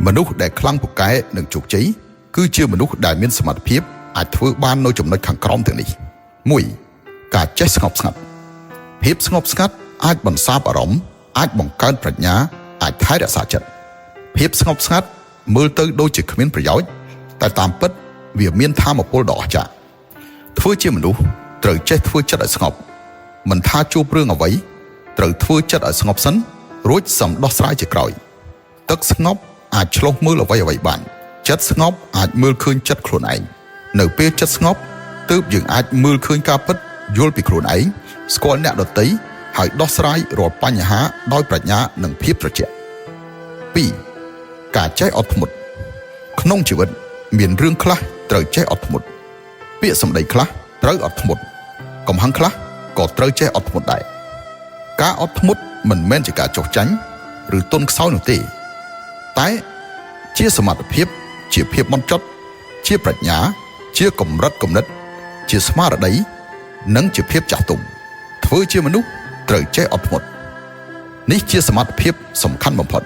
មនុស្សដែលខ្លាំងពូកែនិងជោគជ័យគឺជាមនុស្សដែលមានសមត្ថភាពអាចធ្វើបាននៅចំណុចខាងក្រោមទាំងនេះ 1. ការចេះស្ងប់ស្ងាត់ភាពស្ងប់ស្ងាត់អាចបន្សាបអារម្មណ៍អាចបង្កើនប្រាជ្ញាអាចថែរក្សាចិត្តភាពស្ងប់ស្ងាត់មើលទៅដូចជាគ្មានប្រយោជន៍តែតាមពិតវាមានថាមពលដ៏អស្ចារ្យធ្វើជាមនុស្សត្រូវចេះធ្វើចិត្តឲ្យស្ងប់មិនថាជួបរឿងអ្វីត្រូវធ្វើចិត្តឲ្យស្ងប់សិនរួចសំដោះស្រាយជាក្រោយទឹកស្ងប់អាចឆ្លុះមើលអ្វីបានចិត្តស្ងប់អាចមើលឃើញចិត្តខ្លួនឯងនៅពេលចិត្តស្ងប់ទើបយើងអាចមើលឃើញការពិតយល់ពីខ្លួនឯងស្គាល់អ្នកដទៃហើយដោះស្រាយរាល់បញ្ហាដោយប្រាជ្ញានិងភាពត្រជាក់ 2. ការចេះអត់ធ្មត់ក្នុងជីវិតមានរឿងខ្លះត្រូវចេះអត់ធ្មត់ពាក្យសម្ដីខ្លះត្រូវអត់ធ្មត់កំហឹងខ្លះក៏ត្រូវចេះអត់ធ្មត់ដែរការអត់ធ្មត់មិនមែនជាការចុះចាញ់ឬទន់ខ្សោយនោះទេតែជាសមត្ថភាពជាភាពហ្មត់ចត់ជាប្រាជ្ញាជាកម្រិតគំនិតជាស្មារតីនិងជាភាពចាស់ទុំធ្វើជាមនុស្សត្រូវចេះអត់ធ្មត់នេះជាសមត្ថភាពសំខាន់បំផុត